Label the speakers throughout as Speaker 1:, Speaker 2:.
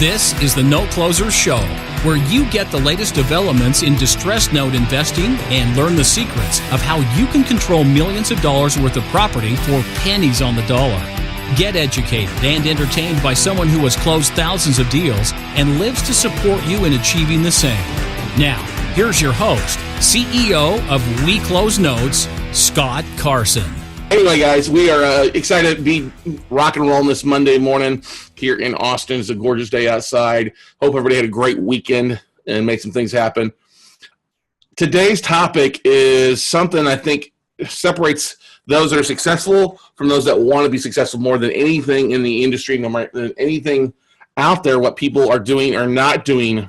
Speaker 1: This is the Note Closers Show, where you get the latest developments in distressed note investing and learn the secrets of how you can control millions of dollars worth of property for pennies on the dollar. Get educated and entertained by someone who has closed thousands of deals and lives to support you in achieving the same. Now, here's your host, CEO of We Close Notes, Scott Carson.
Speaker 2: Anyway, guys, we are excited to be rock and rolling this Monday morning here in Austin. It's a gorgeous day outside. Hope everybody had a great weekend and made some things happen. Today's topic is something I think separates those that are successful from those that want to be successful more than anything in the industry, no matter anything out there, what people are doing or not doing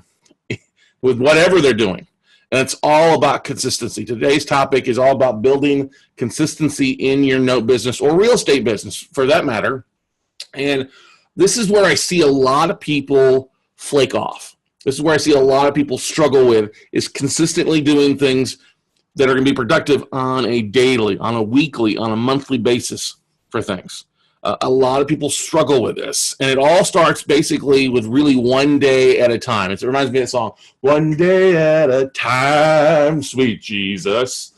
Speaker 2: with whatever they're doing. And it's all about consistency. Today's topic is all about building consistency in your note business or real estate business for that matter. And this is where I see a lot of people flake off. This is where I see a lot of people struggle with is consistently doing things that are going to be productive on a daily, on a weekly, on a monthly basis for things. A lot of people struggle with this, and it all starts basically with really one day at a time. It reminds me of the song, "One day at a time, sweet Jesus."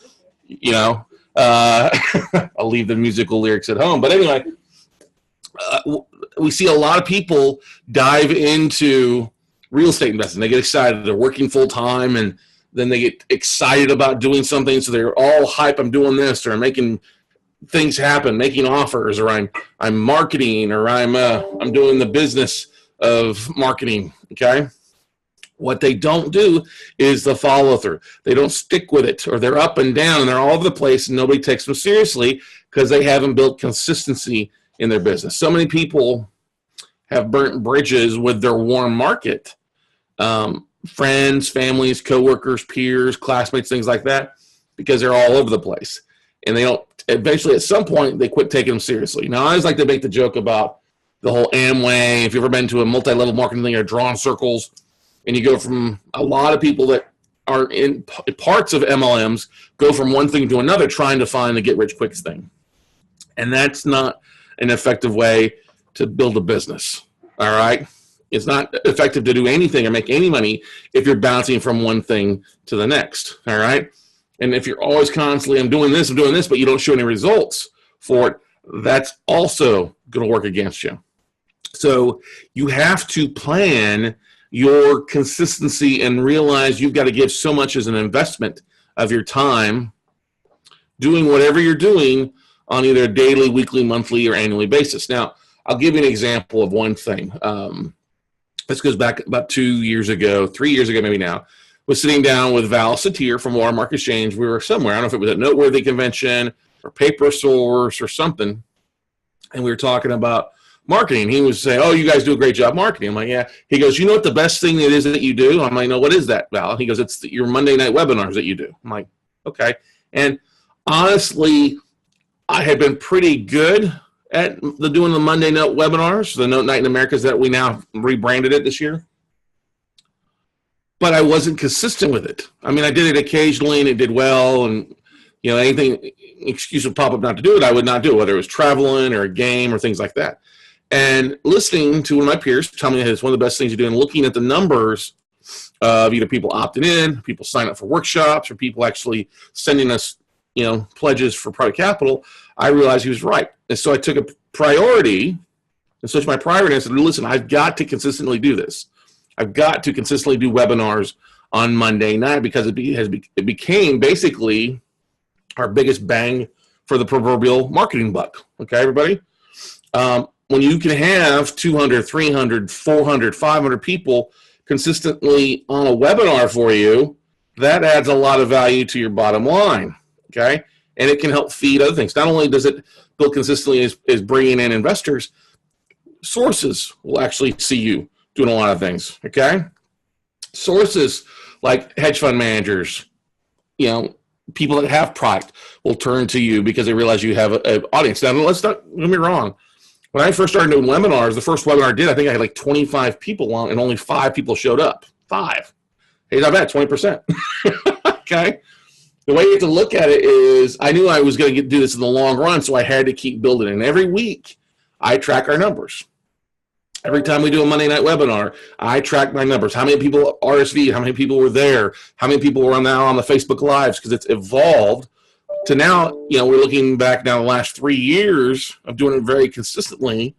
Speaker 2: You know, I'll leave the musical lyrics at home. But anyway, we see a lot of people dive into real estate investing. They get excited. They're working full time, and then they get excited about doing something. So they're all hype. I'm doing this, or I'm making things happen, making offers, or I'm marketing, or I'm doing the business of marketing. Okay, what they don't do is the follow through. They don't stick with it, or they're up and down, and they're all over the place, and nobody takes them seriously because they haven't built consistency in their business. So many people have burnt bridges with their warm market, friends, families, coworkers, peers, classmates, things like that, because they're all over the place. And they don't, eventually at some point, they quit taking them seriously. Now, I always like to make the joke about the whole Amway. If you've ever been to a multi-level marketing thing or drawn circles, and you go from a lot of people that are in parts of MLMs, go from one thing to another trying to find the get-rich-quick thing. And that's not an effective way to build a business, all right? It's not effective to do anything or make any money if you're bouncing from one thing to the next, all right? And if you're always constantly, I'm doing this, but you don't show any results for it, that's also going to work against you. So you have to plan your consistency and realize you've got to give so much as an investment of your time doing whatever you're doing on either a daily, weekly, monthly, or annually basis. Now, I'll give you an example of one thing. This goes back about 3 years ago maybe now. Was sitting down with Val Satir from Watermark Exchange. We were somewhere, I don't know if it was at Noteworthy Convention or Paper Source or something, and we were talking about marketing. He was saying, "Oh, you guys do a great job marketing." I'm like, "Yeah." He goes, "You know what the best thing it is that you do?" I'm like, "No, what is that, Val?" He goes, "It's your Monday night webinars that you do." I'm like, "Okay." And honestly, I had been pretty good at doing the Monday night webinars, the Note Night in Americas that we now rebranded it this year. But I wasn't consistent with it. I mean, I did it occasionally and it did well, and you know, anything excuse would pop up not to do it, I would not do it, whether it was traveling or a game or things like that. And listening to one of my peers tell me that it's one of the best things to do, and looking at the numbers of either people opting in, people sign up for workshops, or people actually sending us, you know, pledges for private capital, I realized he was right. And so I took a priority and switched my priority and said, listen, I've got to consistently do this. I've got to consistently do webinars on Monday night because it became basically our biggest bang for the proverbial marketing buck. Okay, everybody? When you can have 200, 300, 400, 500 people consistently on a webinar for you, that adds a lot of value to your bottom line. Okay, and it can help feed other things. Not only does it build consistently as bringing in investors, sources will actually see you doing a lot of things, okay? Sources like hedge fund managers, you know, people that have product will turn to you because they realize you have an audience. Now, let's not get me wrong. When I first started doing webinars, the first webinar I did, I think I had like 25 people on and only 5 people showed up. 5. Hey, not bad, 20%. Okay? The way you have to look at it is I knew I was going to do this in the long run, so I had to keep building. And every week, I track our numbers. Every time we do a Monday night webinar, I track my numbers. How many people RSV'd? How many people were there? How many people were now on the Facebook Lives? Because it's evolved to now, we're looking back now the last 3 years of doing it very consistently.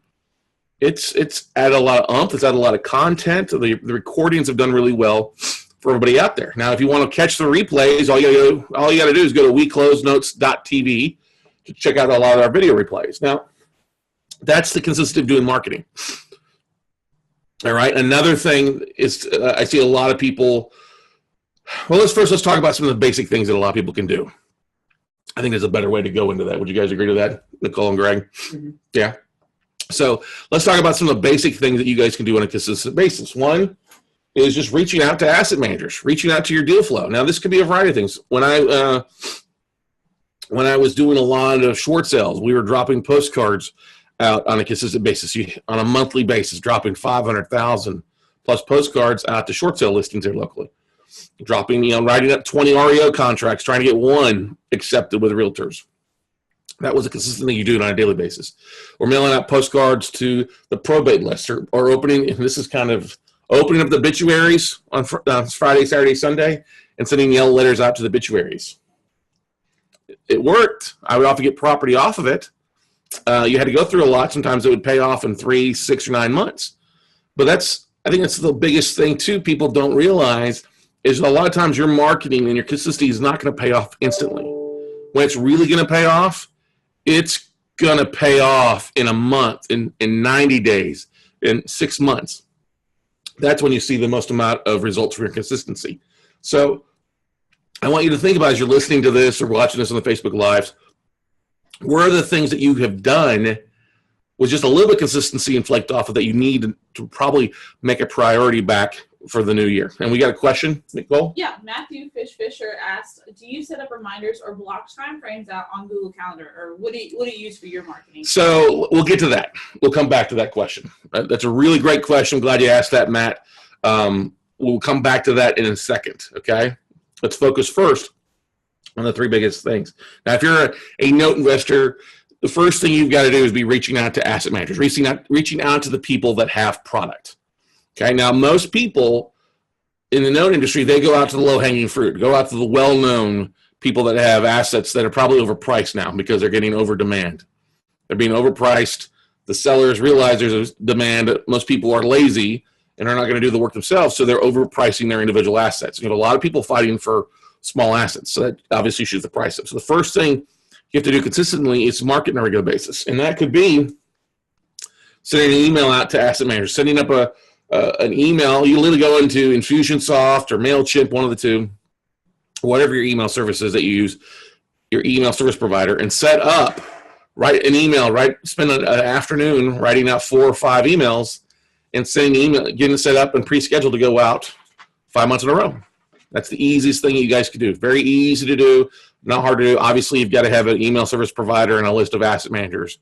Speaker 2: It's added a lot of oomph. It's added a lot of content. The recordings have done really well for everybody out there. Now, if you want to catch the replays, all you got to do is go to weclosenotes.tv to check out a lot of our video replays. Now, that's the consistency of doing marketing. All right. Another thing is I see a lot of people. Well, let's talk about some of the basic things that a lot of people can do. I think there's a better way to go into that. Would you guys agree to that, Nicole and Greg? Mm-hmm. Yeah. So let's talk about some of the basic things that you guys can do on a consistent basis. One is just reaching out to asset managers, reaching out to your deal flow. Now, this could be a variety of things. When I was doing a lot of short sales, we were dropping postcards out on a consistent basis, on a monthly basis, dropping 500,000 plus postcards out to short sale listings there locally. Dropping, writing up 20 REO contracts, trying to get one accepted with realtors. That was a consistent thing you do on a daily basis. Or mailing out postcards to the probate list, or opening, and this is kind of opening up the obituaries on Friday, Saturday, Sunday, and sending yellow letters out to the obituaries. It worked. I would often get property off of it. You had to go through a lot. Sometimes it would pay off in 3, 6, or 9 months. But I think that's the biggest thing too. People don't realize is a lot of times your marketing and your consistency is not going to pay off instantly. When it's really going to pay off, it's going to pay off in a month, in 90 days, in 6 months. That's when you see the most amount of results from your consistency. So I want you to think about, as you're listening to this or watching this on the Facebook Lives, where are the things that you have done with just a little bit of consistency and flaked off of that you need to probably make a priority back for the new year? And we got a question, Nicole?
Speaker 3: Yeah, Matthew Fisher asked, do you set up reminders or block time frames out on Google Calendar, or what do you use for your marketing?
Speaker 2: So we'll get to that. We'll come back to that question. That's a really great question. I'm glad you asked that, Matt. We'll come back to that in a second, okay? Let's focus first on the 3 biggest things. Now, if you're a note investor, the first thing you've got to do is be reaching out to asset managers, reaching out to the people that have product. Okay, now most people in the note industry, they go out to the low-hanging fruit, go out to the well-known people that have assets that are probably overpriced now because they're getting over demand. They're being overpriced. The sellers realize there's a demand. Most people are lazy and are not going to do the work themselves, so they're overpricing their individual assets. You have a lot of people fighting for small assets, so that obviously shoots the price up. So the first thing you have to do consistently is market on a regular basis, and that could be sending an email out to asset managers, setting up an email. You literally go into Infusionsoft or MailChimp, one of the two, whatever your email service is that you use, your email service provider, and set up, write an email, spend an afternoon writing out 4 or 5 emails and sending an email, getting it set up and pre-scheduled to go out 5 months in a row. That's the easiest thing you guys can do. Very easy to do, not hard to do. Obviously, you've got to have an email service provider and a list of asset managers.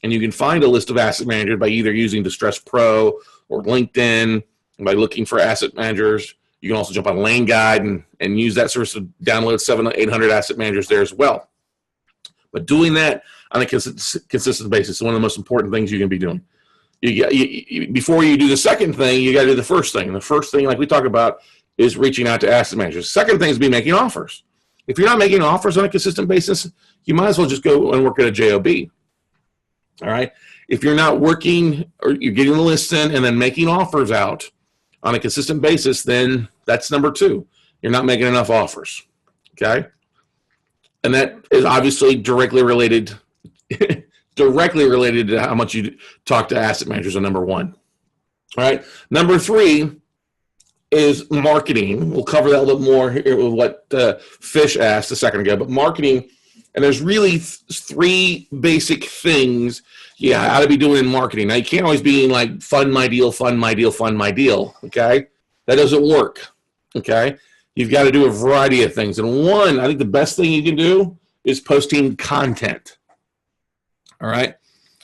Speaker 2: And you can find a list of asset managers by either using Distress Pro or LinkedIn, by looking for asset managers. You can also jump on Lane Guide and use that service to download 700 to 800 asset managers there as well. But doing that on a consistent basis is one of the most important things you can be doing. Before you do the second thing, you got to do the first thing. And the first thing, like we talked about, is reaching out to asset managers. Second thing is be making offers. If you're not making offers on a consistent basis, you might as well just go and work at a JOB. All right. If you're not working or you're getting the list in and then making offers out on a consistent basis, then that's number 2. You're not making enough offers. Okay. And that is obviously directly related to how much you talk to asset managers on number 1. All right. Number 3 is marketing. We'll cover that a little more here with what Fish asked a second ago, but marketing. And there's really 3 basic things you ought to be doing in marketing. Now, you can't always be like, fund my deal, fund my deal, fund my deal, okay? That doesn't work, okay? You've got to do a variety of things. And one, I think the best thing you can do is posting content, all right?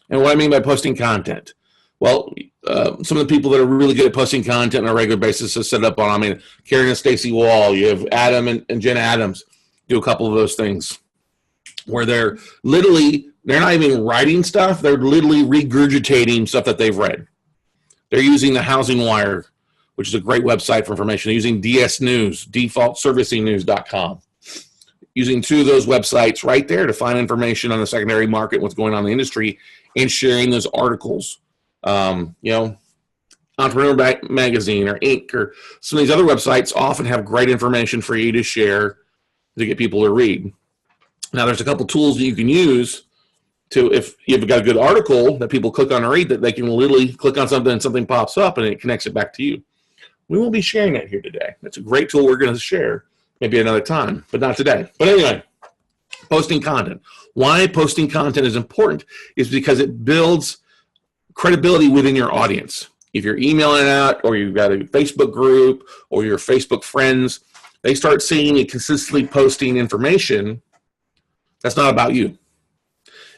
Speaker 2: And what I mean by posting content, well, some of the people that are really good at posting content on a regular basis are set up on, Karen and Stacey Wall, you have Adam and Jen Adams do a couple of those things where they're not even writing stuff, they're literally regurgitating stuff that they've read. They're using the Housing Wire, which is a great website for information. They're using DS News, defaultservicingnews.com. Using 2 of those websites right there to find information on the secondary market, what's going on in the industry, and sharing those articles. Entrepreneur Magazine or Inc. or some of these other websites often have great information for you to share to get people to read. Now, there's a couple tools that you can use to, if you've got a good article that people click on and read, that they can literally click on something and something pops up and it connects it back to you. We won't be sharing that here today. That's a great tool we're going to share maybe another time, but not today. But anyway, posting content. Why posting content is important is because it builds credibility within your audience. If you're emailing it out, or you've got a Facebook group, or your Facebook friends, they start seeing you consistently posting information. That's not about you.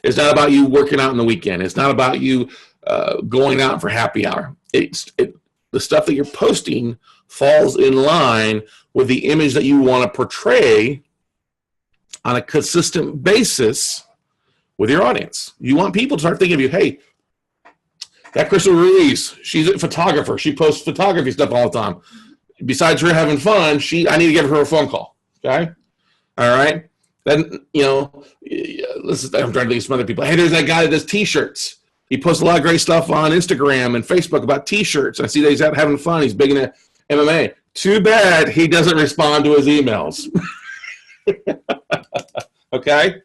Speaker 2: It's not about you working out on the weekend. It's not about you going out for happy hour. The stuff that you're posting falls in line with the image that you want to portray on a consistent basis with your audience. You want people to start thinking of you, hey, that Crystal Ruiz, she's a photographer. She posts photography stuff all the time. Besides her having fun, I need to give her a phone call. Okay? All right? Then, I'm trying to think of some other people. Hey, there's that guy that does T-shirts. He posts a lot of great stuff on Instagram and Facebook about T-shirts. I see that he's out having fun. He's big into MMA. Too bad he doesn't respond to his emails. Okay?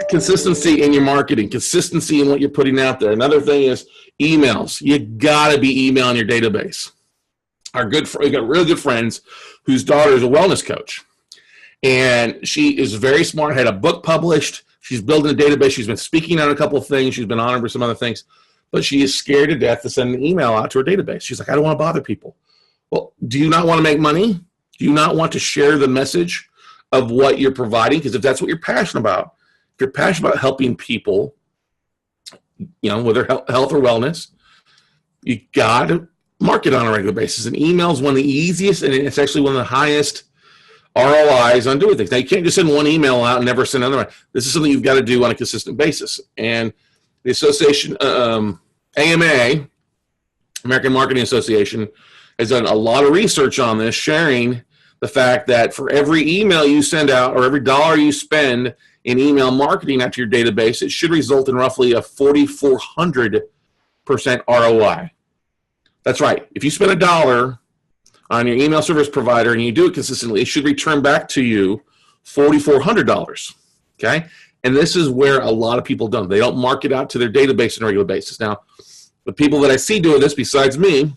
Speaker 2: Consistency in your marketing, consistency in what you're putting out there. Another thing is emails. You got to be emailing your database. We got really good friends whose daughter is a wellness coach. And she is very smart, had a book published. She's building a database. She's been speaking on a couple of things. She's been honored for some other things. But she is scared to death to send an email out to her database. She's like, I don't want to bother people. Well, do you not want to make money? Do you not want to share the message of what you're providing? Because if that's what you're passionate about, if you're passionate about helping people, whether health or wellness, you got to market on a regular basis. And email is one of the easiest, and it's actually one of the highest ROIs on doing things. Now, you can't just send one email out and never send another one. This is something you've got to do on a consistent basis. And the association, AMA, American Marketing Association, has done a lot of research on this, sharing the fact that for every email you send out or every dollar you spend in email marketing out to your database, it should result in roughly a 4,400% ROI. That's right. If you spend $1 on your email service provider and you do it consistently, it should return back to you $4,400. Okay? And this is where a lot of people don't. They don't market out to their database on a regular basis. Now, the people that I see doing this besides me,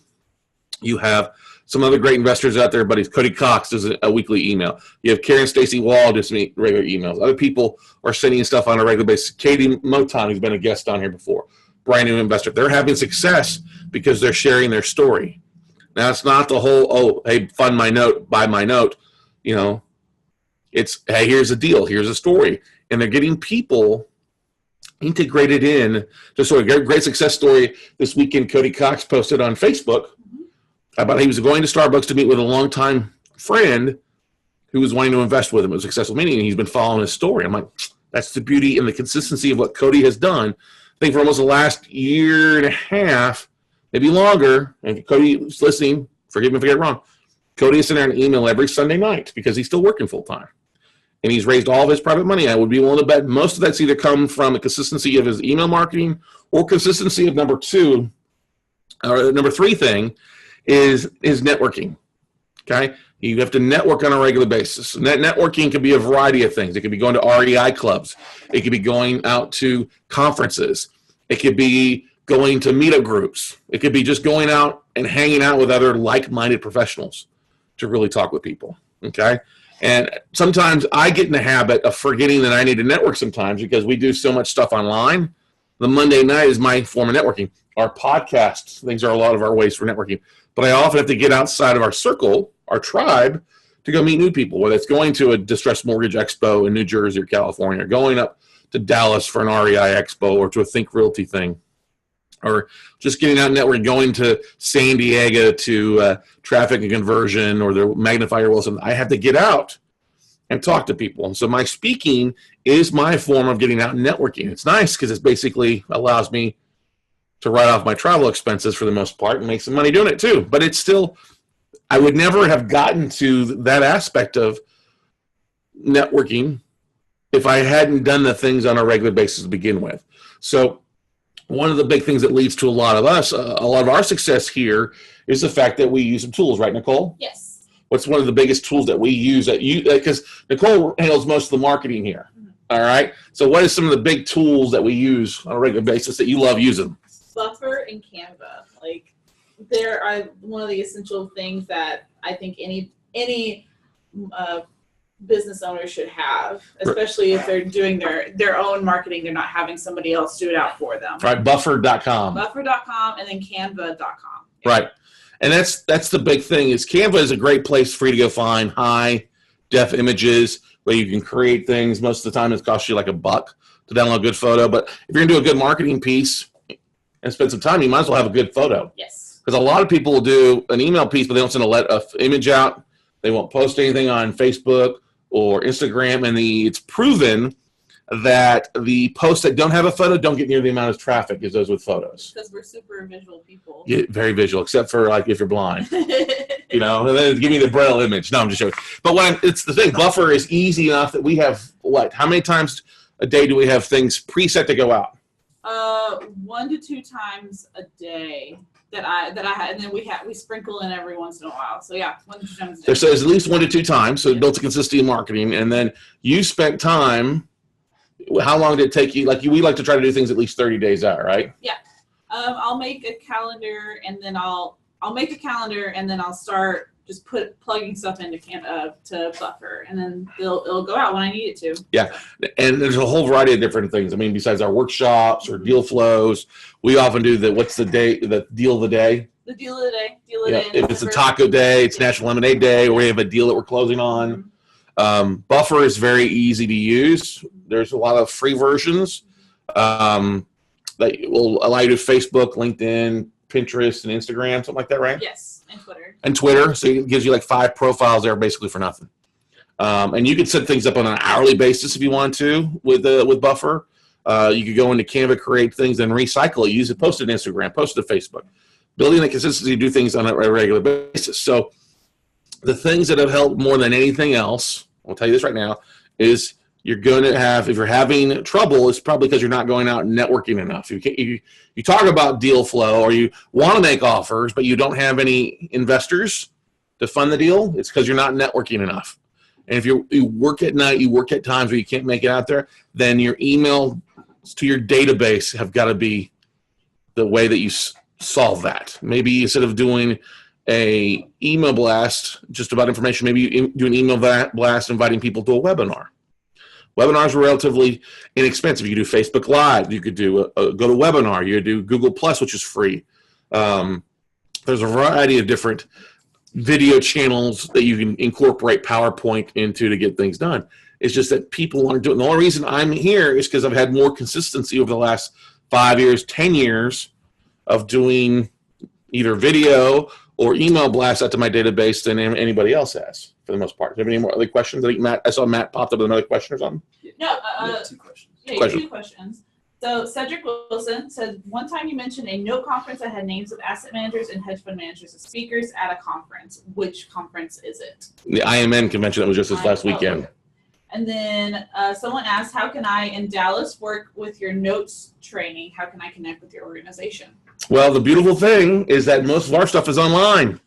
Speaker 2: you have some other great investors out there, buddies. Cody Cox does a weekly email. You have Karen Stacy Wall does regular emails. Other people are sending stuff on a regular basis. Katie Moton, who's been a guest on here before, brand new investor. They're having success because they're sharing their story. Now, it's not the whole, hey, fund my note, buy my note. It's, hey, here's a deal. Here's a story. And they're getting people integrated in. Just so a great success story this weekend, Cody Cox posted on Facebook about he was going to Starbucks to meet with a longtime friend who was wanting to invest with him. It was a successful meeting, and he's been following his story. I'm like, that's the beauty and the consistency of what Cody has done. I think for almost the last year and a half, maybe longer, and if Cody's listening, forgive me if I get it wrong, Cody is sending out an email every Sunday night because he's still working full-time. And he's raised all of his private money. I would be willing to bet most of that's either come from a consistency of his email marketing or consistency of number three thing is networking. Okay? You have to network on a regular basis. And that networking can be a variety of things. It could be going to REI clubs. It could be going out to conferences. It could be going to meetup groups. It could be just going out and hanging out with other like-minded professionals to really talk with people. Okay? And sometimes I get in the habit of forgetting that I need to network sometimes because we do so much stuff online. The Monday night is my form of networking. Our podcasts, things are a lot of our ways for networking. But I often have to get outside of our circle, our tribe, to go meet new people, whether it's going to a distressed mortgage expo in New Jersey or California, or going up to Dallas for an REI expo or to a Think Realty thing, or just getting out and networking, going to San Diego to traffic and conversion or the magnifier Wilson. I have to get out and talk to people. And so my speaking is my form of getting out and networking. It's nice because it basically allows me to write off my travel expenses for the most part and make some money doing it too. But it's still, I would never have gotten to that aspect of networking if I hadn't done the things on a regular basis to begin with. So one of the big things that leads to a lot of our success here is the fact that we use some tools, right, Nicole?
Speaker 3: Yes.
Speaker 2: What's one of the biggest tools that we use because Nicole handles most of the marketing here. Mm-hmm. All right. So what are some of the big tools that we use on a regular basis that you love using?
Speaker 3: Buffer and Canva. Like, there are one of the essential things that I think any business owners should have, especially if they're doing their own marketing. They're not having somebody else do it out for them.
Speaker 2: Right. Buffer.com.
Speaker 3: Buffer.com and then Canva.com.
Speaker 2: Right. And that's the big thing is Canva is a great place for you to go find high def images where you can create things. Most of the time it costs you like $1 to download a good photo. But if you're going to do a good marketing piece and spend some time, you might as well have a good photo.
Speaker 3: Yes.
Speaker 2: Because a lot of people will do an email piece, but they don't send a image out. They won't post anything on Facebook or Instagram. And it's proven that the posts that don't have a photo don't get near the amount of traffic as those with photos.
Speaker 3: Because we're super visual people.
Speaker 2: Yeah, very visual, except for like if you're blind. And then give me the Braille image. No, I'm just joking. But it's the thing, Buffer is easy enough that we have how many times a day do we have things preset to go out?
Speaker 3: 1 to 2 times a day that I had, and then we sprinkle in every once in a while. So yeah, 1 to 2 times a day.
Speaker 2: So it's at least 1 to 2 times. So it builds a consistency in marketing, and then you spent time. How long did it take you? We like to try to do things at least 30 days out, right?
Speaker 3: Yeah. I'll make a calendar, and then I'll make a calendar, and then I'll start just plugging stuff into to Buffer, and then it'll go out when I need it to. Yeah,
Speaker 2: and there's a whole variety of different things. I mean, besides our workshops or deal flows, we often do the deal of the day.
Speaker 3: The deal of the day.
Speaker 2: If it's a taco day, it's National Lemonade Day, or we have a deal that we're closing on. Mm-hmm. Buffer is very easy to use. There's a lot of free versions that will allow you to Facebook, LinkedIn, Pinterest, and Instagram, something like that, right?
Speaker 3: Yes, and Twitter.
Speaker 2: And Twitter, so it gives you like 5 profiles there basically for nothing. And you can set things up on an hourly basis if you want to with Buffer. You could go into Canva, create things, and recycle it. Use it, post it to Instagram, post it to Facebook. Building the consistency to do things on a regular basis. So the things that have helped more than anything else, I'll tell you this right now, is you're going to have, if you're having trouble, it's probably because you're not going out and networking enough. You talk about deal flow, or you want to make offers, but you don't have any investors to fund the deal. It's because you're not networking enough. And if you work at night, you work at times where you can't make it out there, then your email to your database have got to be the way that you solve that. Maybe instead of doing a email blast just about information, maybe you do an email blast inviting people to a webinar. Webinars are relatively inexpensive. You could do Facebook Live. You could do go to webinar. You could do Google Plus, which is free. There's a variety of different video channels that you can incorporate PowerPoint into to get things done. It's just that people aren't doing it. The only reason I'm here is because I've had more consistency over the last 5 years, 10 years of doing either video or email blasts out to my database than anybody else has, for the most part. Do you have any more other questions? I saw Matt popped up with another question or something.
Speaker 3: No,
Speaker 4: 2 questions.
Speaker 3: Yeah, 2 questions. So Cedric Wilson said, one time you mentioned a no conference that had names of asset managers and hedge fund managers as speakers at a conference. Which conference is it?
Speaker 2: The IMN convention that was just this last weekend.
Speaker 3: Okay. And then someone asked, how can I in Dallas work with your notes training? How can I connect with your organization?
Speaker 2: Well, the beautiful thing is that most of our stuff is online.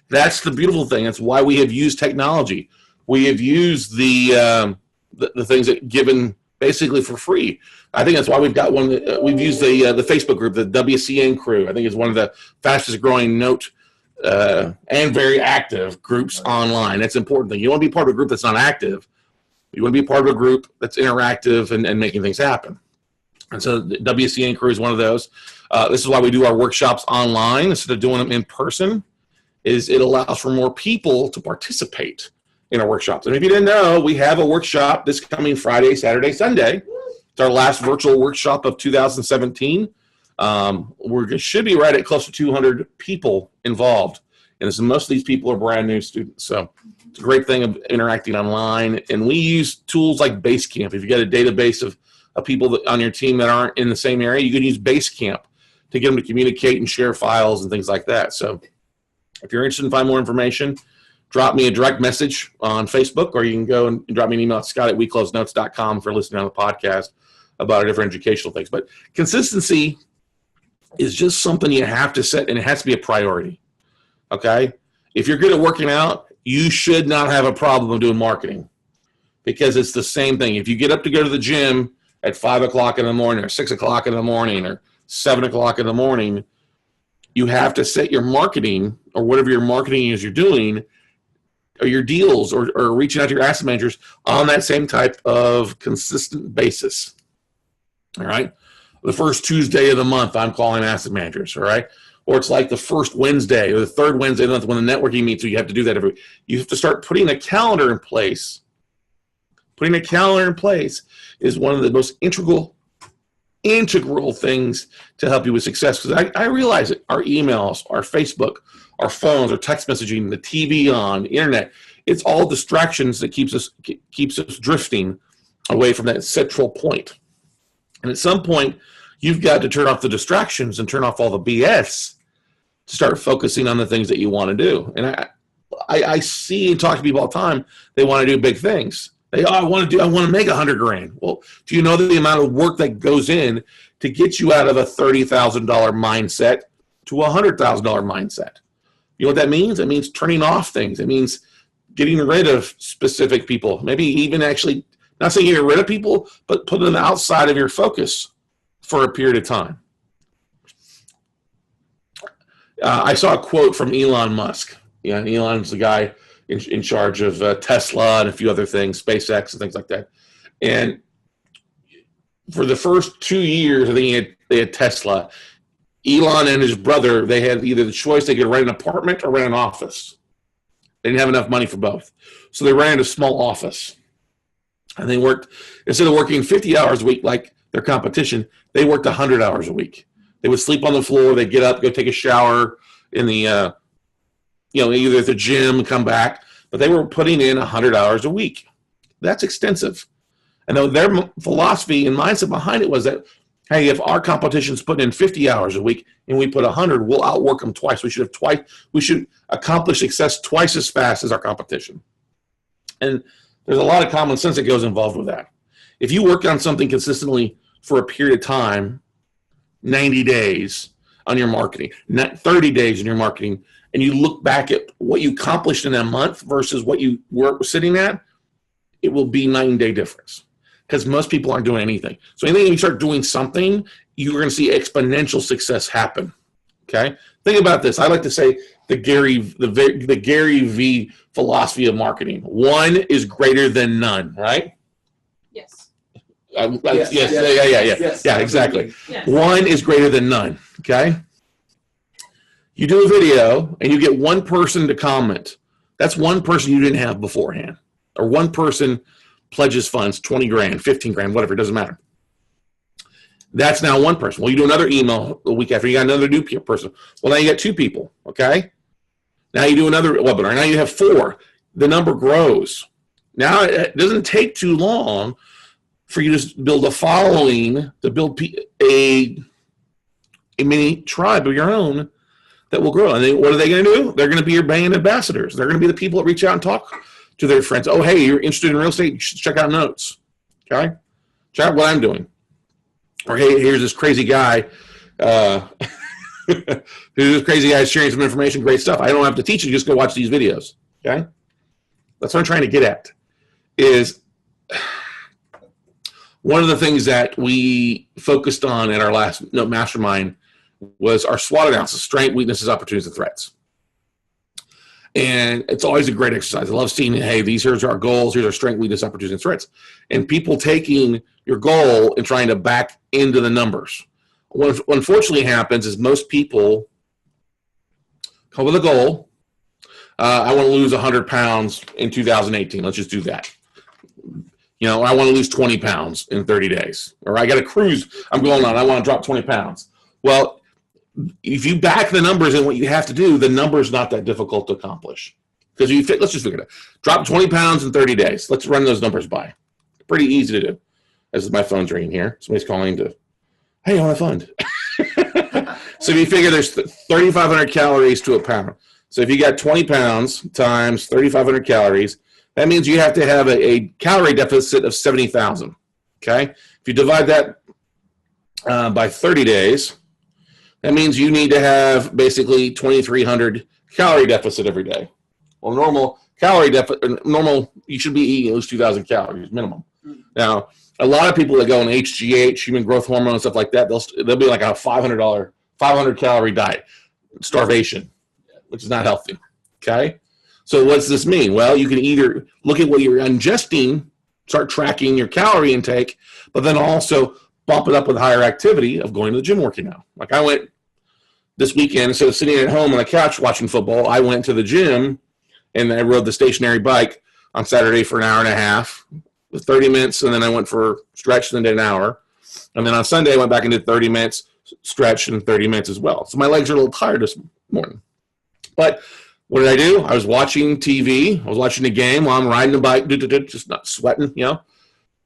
Speaker 2: That's the beautiful thing. That's why we have used technology. We have used the things that given basically for free. I think that's why we've got one. We've used the Facebook group, the WCN crew. I think is one of the fastest growing note and very active groups online. That's an important thing. You want to be part of a group that's not active. You want to be part of a group that's interactive and making things happen. And so the WCN crew is one of those. This is why we do our workshops online instead of doing them in person. Is it allows for more people to participate in our workshops. And if you didn't know, we have a workshop this coming Friday, Saturday, Sunday. It's our last virtual workshop of 2017. We should be right at close to 200 people involved. And most of these people are brand new students. So it's a great thing of interacting online. And we use tools like Basecamp. If you got a database of people on your team that aren't in the same area, you can use Basecamp to get them to communicate and share files and things like that. So if you're interested in finding more information, drop me a direct message on Facebook, or you can go and drop me an email at scott@weclosenotes.com for listening on the podcast about our different educational things. But consistency is just something you have to set, and it has to be a priority. Okay? If you're good at working out, you should not have a problem doing marketing, because it's the same thing. If you get up to go to the gym at 5 o'clock in the morning or 6 o'clock in the morning or 7 o'clock in the morning, you have to set your marketing, or whatever your marketing is you're doing, or your deals, or reaching out to your asset managers on that same type of consistent basis. All right? The first Tuesday of the month, I'm calling asset managers, all right? Or it's like the first Wednesday or the third Wednesday of the month when the networking meets, so you have to do that every week. You have to start putting a calendar in place. Putting a calendar in place is one of the most integral things to help you with success. Because I realize it. Our emails, our Facebook, our phones, our text messaging, the TV on, the internet, it's all distractions that keeps us drifting away from that central point. And at some point, you've got to turn off the distractions and turn off all the BS to start focusing on the things that you want to do. And I see and talk to people all the time. They want to do big things. I want to make $100,000. Well, do you know the amount of work that goes in to get you out of a $30,000 mindset to a $100,000 mindset? You know what that means? It means turning off things. It means getting rid of specific people. Maybe even actually, not saying get rid of people, but put them outside of your focus for a period of time. I saw a quote from Elon Musk. Yeah, Elon's the guy in charge of Tesla and a few other things, SpaceX and things like that. And for the first 2 years, I think they had Tesla. Elon and his brother, they had either the choice, they could rent an apartment or rent an office. They didn't have enough money for both. So they rented a small office. And they worked, instead of working 50 hours a week like their competition, they worked 100 hours a week. They would sleep on the floor, they'd get up, go take a shower in the, either at the gym, come back. But they were putting in 100 hours a week. That's extensive. And their philosophy and mindset behind it was that, hey, if our competition's putting in 50 hours a week and we put 100, we'll outwork them twice. We should accomplish success twice as fast as our competition. And there's a lot of common sense that goes involved with that. If you work on something consistently for a period of time, 90 days on your marketing, not 30 days in your marketing, and you look back at what you accomplished in a month versus what you were sitting at, it will be night and day difference. Because most people aren't doing anything. So anything you start doing something, you're going to see exponential success happen. Okay? Think about this. I like to say the Gary V philosophy of marketing. One is greater than none, right?
Speaker 3: Yes.
Speaker 2: Yes, exactly.
Speaker 3: Yes.
Speaker 2: One is greater than none. Okay? You do a video and you get one person to comment. That's one person you didn't have beforehand. Or one person pledges funds, 20 grand, 15 grand, whatever, it doesn't matter. That's now one person. Well, you do another email a week after, you got another new person. Well, now you got two people, okay? Now you do another webinar. Now you have four. The number grows. Now it doesn't take too long for you to build a following, to build a mini tribe of your own that will grow. And then what are they going to do? They're going to be your brand ambassadors. They're going to be the people that reach out and talk to their friends. Oh, hey, you're interested in real estate? You should check out notes. Okay? Check out what I'm doing. Or, hey, here's this crazy guy. Here's this crazy guy sharing some information, great stuff. I don't have to teach you. Just go watch these videos. Okay? That's what I'm trying to get at. Is one of the things that we focused on in our last mastermind was our SWOT analysis: strengths, weaknesses, opportunities, and threats. And it's always a great exercise. I love seeing, hey, here's our goals, here's our strength, weakness, opportunities, and threats. And people taking your goal and trying to back into the numbers. What unfortunately happens is most people come with a goal. I want to lose 100 pounds in 2018. Let's just do that. I want to lose 20 pounds in 30 days. Or I got a cruise I'm going on. I want to drop 20 pounds. Well, if you back the numbers and what you have to do, the number is not that difficult to accomplish. Because let's just figure it out. Drop 20 pounds in 30 days. Let's run those numbers by. Pretty easy to do. As my phone's ringing here. Somebody's calling to, hey, I want a fund. So if you figure there's 3,500 calories to a pound. So if you got 20 pounds times 3,500 calories, that means you have to have a calorie deficit of 70,000. Okay? If you divide that by 30 days, that means you need to have basically 2,300 calorie deficit every day. Well, normal you should be eating at least 2,000 calories minimum. Now, a lot of people that go on HGH, human growth hormone and stuff like that, they'll be like a $500 calorie diet, starvation, which is not healthy. Okay? So what's this mean? Well, you can either look at what you're ingesting, start tracking your calorie intake, but then also bump it up with higher activity of going to the gym working out. Like I went this weekend, instead of sitting at home on the couch watching football, I went to the gym and I rode the stationary bike on Saturday for an hour and a half, 30 minutes, and then I went for stretch and then did an hour. And then on Sunday, I went back and did 30 minutes stretch and 30 minutes as well. So my legs are a little tired this morning. But what did I do? I was watching TV. I was watching the game while I'm riding the bike, just not sweating,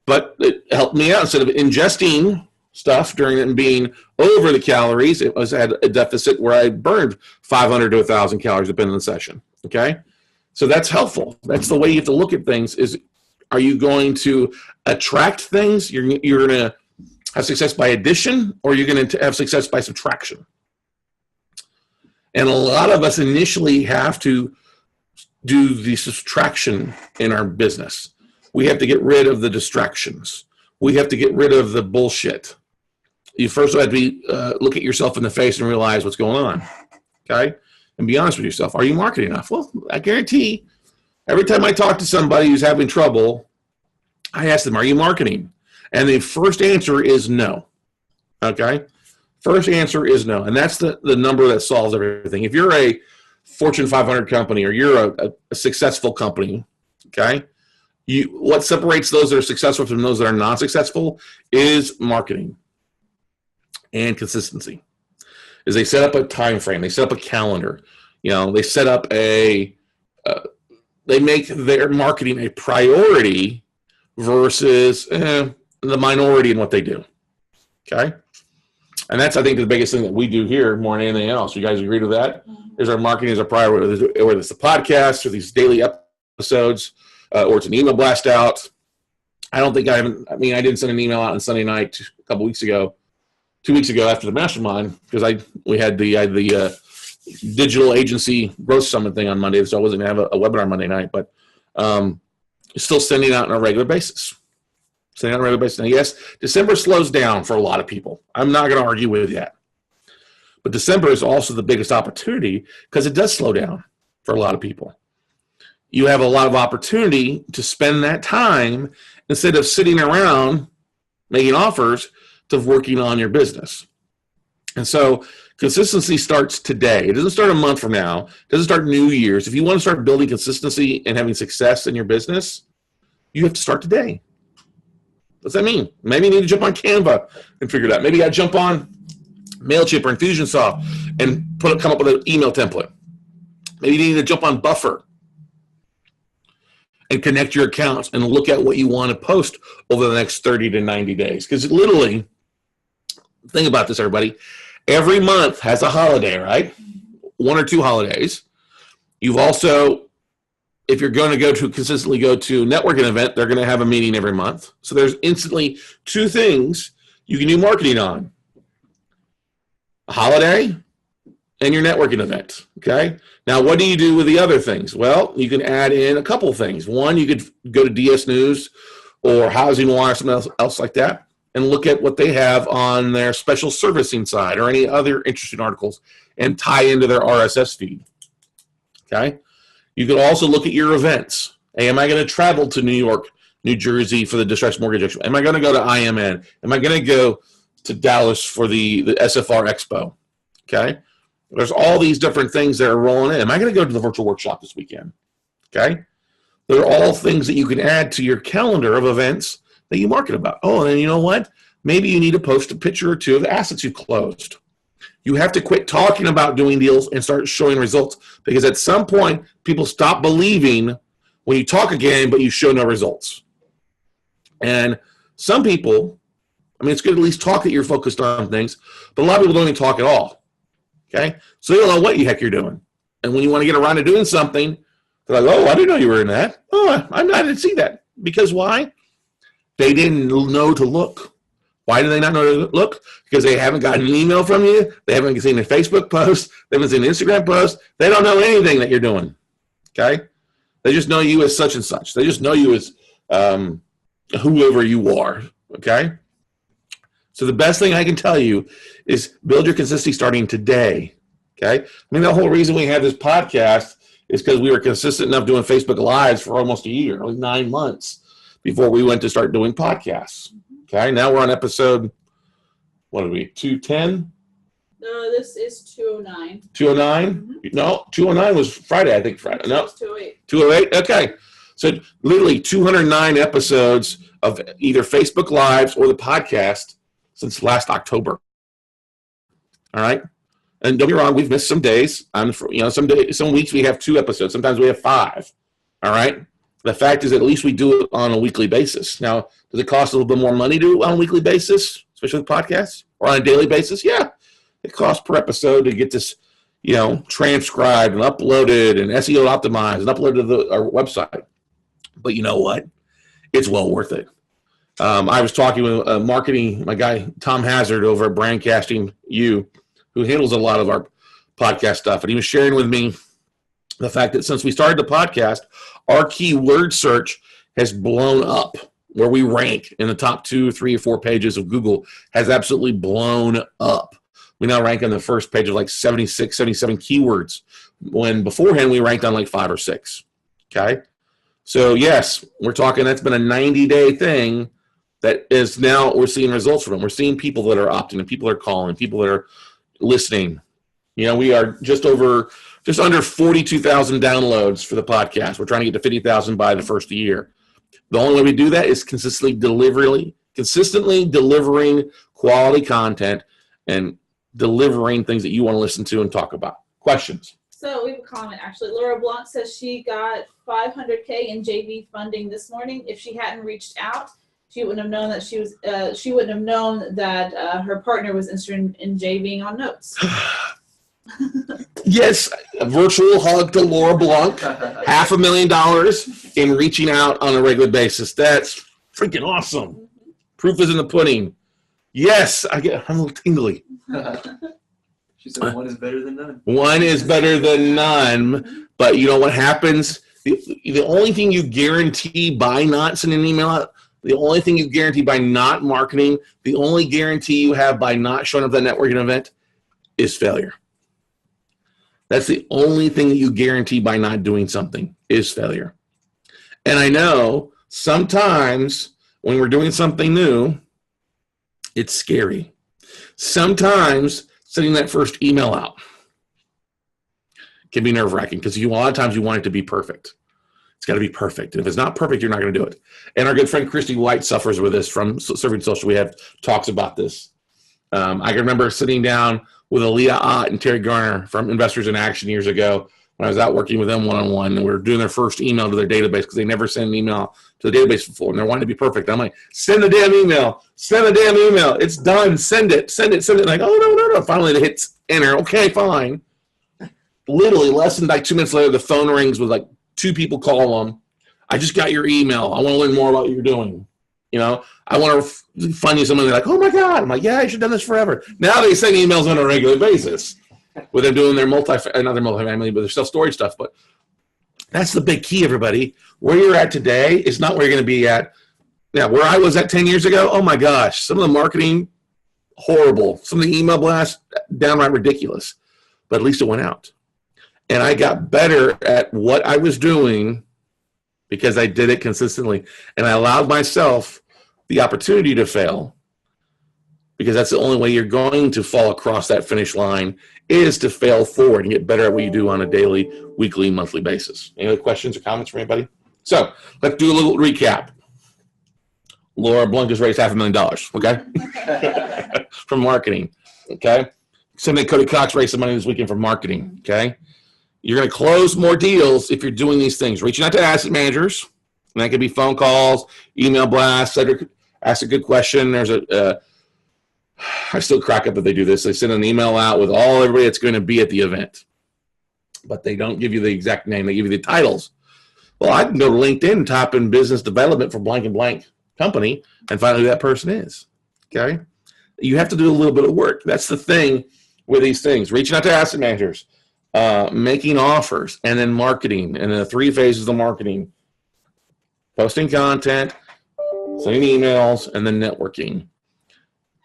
Speaker 2: But it helped me out. Instead of ingesting stuff during it and being over the calories, I had a deficit where I burned 500 to 1,000 calories depending on the session. Okay? So that's helpful. That's the way you have to look at things is, are you going to attract things? You're going to have success by addition, or you're going to have success by subtraction? And a lot of us initially have to do the subtraction in our business. We have to get rid of the distractions. We have to get rid of the bullshit. You first have to look at yourself in the face and realize what's going on. Okay? And be honest with yourself. Are you marketing enough? Well, I guarantee every time I talk to somebody who's having trouble, I ask them, are you marketing? And the first answer is no. Okay? First answer is no. And that's the number that solves everything. If you're a Fortune 500 company or you're a successful company, okay, what separates those that are successful from those that are not successful is marketing and consistency. Is they set up a time frame. They set up a calendar. They set up they make their marketing a priority versus the minority in what they do. Okay? And that's, I think, the biggest thing that we do here more than anything else. You guys agree with that? Is our marketing is a priority, whether it's the podcast or these daily episodes, or it's an email blast out. I didn't send an email out on Sunday night a couple weeks ago, 2 weeks ago after the mastermind, because we had the digital agency growth summit thing on Monday, so I wasn't going to have a webinar Monday night, but still sending out on a regular basis. Now, yes, December slows down for a lot of people. I'm not going to argue with that. But December is also the biggest opportunity because it does slow down for a lot of people. You have a lot of opportunity to spend that time instead of sitting around making offers to working on your business. And so consistency starts today. It doesn't start a month from now. It doesn't start New Year's. If you want to start building consistency and having success in your business, you have to start today. What's that mean? Maybe you need to jump on Canva and figure it out. Maybe you got to jump on MailChimp or Infusionsoft and come up with an email template. Maybe you need to jump on Buffer and connect your accounts and look at what you want to post over the next 30 to 90 days. Because literally, think about this, everybody. Every month has a holiday, right? 1 or 2 holidays. You've also, if you're going to consistently go to a networking event, they're going to have a meeting every month. So there's instantly 2 things you can do marketing on. A holiday and your networking event, okay? Now, what do you do with the other things? Well, you can add in a couple of things. One, you could go to DS News or Housing Wire or something else like that and look at what they have on their special servicing side or any other interesting articles and tie into their RSS feed, okay? You could also look at your events. Hey, am I going to travel to New York, New Jersey for the Distressed Mortgage Expo? Am I going to go to IMN? Am I going to go to Dallas for the SFR Expo? Okay? There's all these different things that are rolling in. Am I going to go to the virtual workshop this weekend? Okay? They're all things that you can add to your calendar of events that you market about. Oh, and you know what? Maybe you need to post a picture or 2 of the assets you've closed. You have to quit talking about doing deals and start showing results, because at some point, people stop believing when you talk again, but you show no results. And some people, it's good to at least talk that you're focused on things, but a lot of people don't even talk at all. Okay? So they don't know what the heck you're doing. And when you want to get around to doing something, they're like, oh, I didn't know you were in that. Oh, I didn't see that. Because why? They didn't know to look. Why do they not know to look? Because they haven't gotten an email from you. They haven't seen a Facebook post. They haven't seen an Instagram post. They don't know anything that you're doing. Okay? They just know you as such and such. They just know you as whoever you are. Okay? So the best thing I can tell you is build your consistency starting today. Okay? I mean, the whole reason we have this podcast is because we were consistent enough doing Facebook Lives for almost a year, like 9 months, before we went to start doing podcasts. Okay, now we're on episode, what are we, 210?
Speaker 3: No, this is 209.
Speaker 2: 209? Mm-hmm. No, 209 was Friday, I think. Friday. No,
Speaker 3: 208.
Speaker 2: 208? Okay. So literally 209 episodes of either Facebook Lives or the podcast since last October. All right? And don't be wrong, we've missed some days. Some weeks we have 2 episodes. Sometimes we have 5. All right? The fact is, at least we do it on a weekly basis. Now, does it cost a little bit more money to do it on a weekly basis, especially with podcasts, or on a daily basis? Yeah. It costs per episode to get this, transcribed and uploaded and SEO optimized and uploaded to our website. But you know what? It's well worth it. I was talking with my guy, Tom Hazard, over at Brandcasting U, who handles a lot of our podcast stuff. And he was sharing with me the fact that since we started the podcast, our keyword search has blown up. Where we rank in the top 2, 3, or 4 pages of Google has absolutely blown up. We now rank on the first page of like 76, 77 keywords, when beforehand we ranked on like 5 or 6. Okay? So yes, we're talking, that's been a 90-day thing that is now we're seeing results from. We're seeing people that are opting and people that are calling, people that are listening. We are just under 42,000 downloads for the podcast. We're trying to get to 50,000 by the first year. The only way we do that is consistently delivering quality content and delivering things that you want to listen to and talk about. Questions?
Speaker 3: So we have a comment, actually. Laura Blanc says she got $500K in JV funding this morning. If she hadn't reached out, she wouldn't have known that she wouldn't have known that her partner was interested in JVing on notes.
Speaker 2: Yes, a virtual hug to Laura Blanc, $500,000 in reaching out on a regular basis. That's freaking awesome. Proof is in the pudding. Yes, I'm a little tingly.
Speaker 4: She said one is better than none.
Speaker 2: One is better than none. But you know what happens? The only thing you guarantee by not sending an email out, the only thing you guarantee by not marketing, the only guarantee you have by not showing up at that networking event is failure. That's the only thing that you guarantee by not doing something is failure. And I know sometimes when we're doing something new, it's scary. Sometimes sending that first email out can be nerve-wracking because a lot of times you want it to be perfect. It's got to be perfect. And if it's not perfect, you're not going to do it. And our good friend Christy White suffers with this from Serving Social. We have talks about this. I can remember sitting down with Aaliyah Ott and Terry Garner from Investors in Action years ago when I was out working with them one-on-one, and we were doing their first email to their database because they never sent an email to the database before, and they're wanting to be perfect. I'm like, send the damn email. Send the damn email. It's done. Send it. Send it. Send it. Like, oh, no. Finally, they hit enter. Okay, fine. Literally, less than like 2 minutes later, the phone rings with like 2 people call them. I just got your email. I want to learn more about what you're doing. I want to find you someone. They're like, oh my God. I'm like, yeah, I should have done this forever. Now they send emails on a regular basis with them doing their not their multifamily, but their self-storage stuff. But that's the big key, everybody. Where you're at today is not where you're going to be at. Now, where I was at 10 years ago, oh my gosh, some of the marketing, horrible. Some of the email blasts, downright ridiculous. But at least it went out. And I got better at what I was doing because I did it consistently. And I allowed myself the opportunity to fail, because that's the only way you're going to fall across that finish line is to fail forward and get better at what you do on a daily, weekly, monthly basis. Any other questions or comments from anybody? So let's do a little recap. Laura Blanc just raised $500,000, okay? From marketing, okay? Somebody, Cody Cox, raised some money this weekend from marketing, okay? You're going to close more deals if you're doing these things. Reaching out to asset managers, and that could be phone calls, email blasts, ask a good question. There's I still crack up that they do this. They send an email out with everybody that's going to be at the event, but they don't give you the exact name. They give you the titles. Well, I can go to LinkedIn and type in business development for blank and blank company and find out who that person is. Okay. You have to do a little bit of work. That's the thing with these things. Reaching out to asset managers, making offers, and then marketing, and the 3 phases of marketing: posting content, sending emails, and then networking.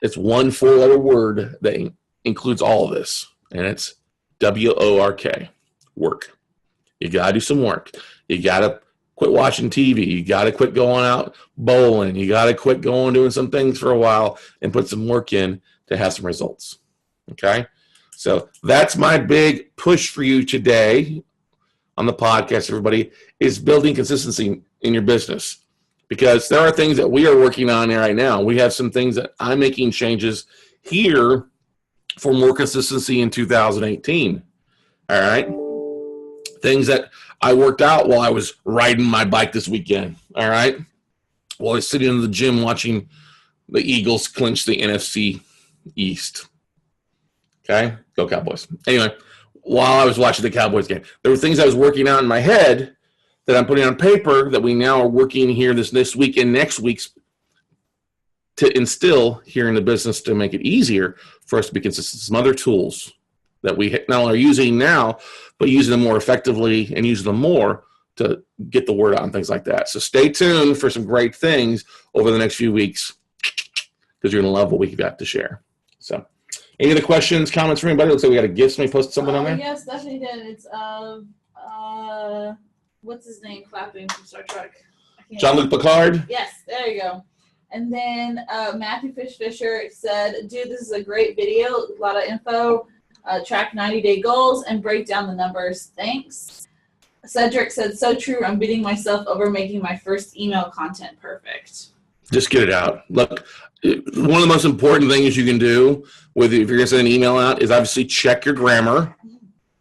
Speaker 2: It's one 4-letter word that includes all of this, and it's WORK, work. You got to do some work. You got to quit watching TV. You got to quit going out bowling. You got to quit doing some things for a while and put some work in to have some results. Okay? So that's my big push for you today on the podcast, everybody, is building consistency in your business. Because there are things that we are working on right now. We have some things that I'm making changes here for more consistency in 2018. All right? Things that I worked out while I was riding my bike this weekend. All right? While I was sitting in the gym watching the Eagles clinch the NFC East. Okay? Go Cowboys. Anyway, while I was watching the Cowboys game, there were things I was working out in my head that I'm putting on paper that we now are working here this week and next week's to instill here in the business to make it easier for us to be consistent. Some other tools that we not only are using now, but using them more effectively and using them more to get the word out and things like that. So stay tuned for some great things over the next few weeks because you're going to love what we've got to share. So any other questions, comments from anybody? Looks like we got a gift. Somebody posted something on there?
Speaker 3: Yes, Stephanie did. It's what's his name clapping from Star Trek?
Speaker 2: Jean-Luc Picard?
Speaker 3: Yes, there you go. And then Matthew Fisher said, dude, this is a great video. A lot of info. Track 90-day goals and break down the numbers. Thanks. Cedric said, so true. I'm beating myself over making my first email content perfect.
Speaker 2: Just get it out. Look, one of the most important things you can do if you're going to send an email out is obviously check your grammar.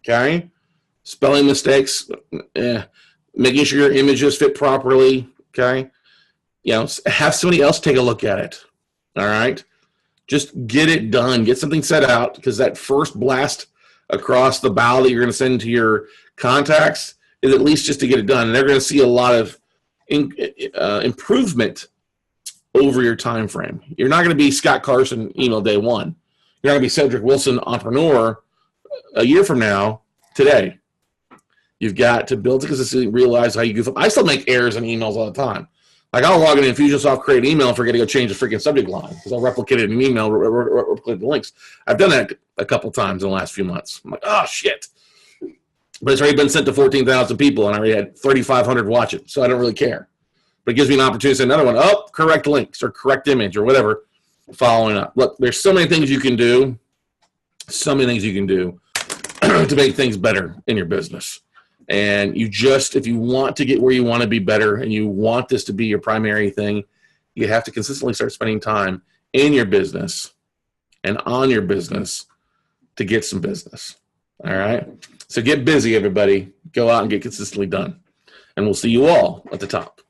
Speaker 2: Okay? Spelling mistakes, making sure your images fit properly, okay? Have somebody else take a look at it, all right? Just get it done. Get something set out because that first blast across the bow that you're going to send to your contacts is at least just to get it done. And they're going to see a lot of improvement over your time frame. You're not going to be Scott Carson email day one. You're not going to be Cedric Wilson entrepreneur a year from now today. You've got to build consistency, realize how you goof up. I still make errors in emails all the time. Like I'll log in Infusionsoft, create an email, and forget to go change the freaking subject line because I'll replicate it in an email, replicate the links. I've done that a couple times in the last few months. I'm like, oh, shit. But it's already been sent to 14,000 people, and I already had 3,500 watch it, so I don't really care. But it gives me an opportunity to say another one, correct links or correct image or whatever, following up. Look, there's so many things you can do, to make things better in your business. And if you want to get where you want to be better and you want this to be your primary thing, you have to consistently start spending time in your business and on your business to get some business. All right? So get busy, everybody. Go out and get consistently done. And we'll see you all at the top.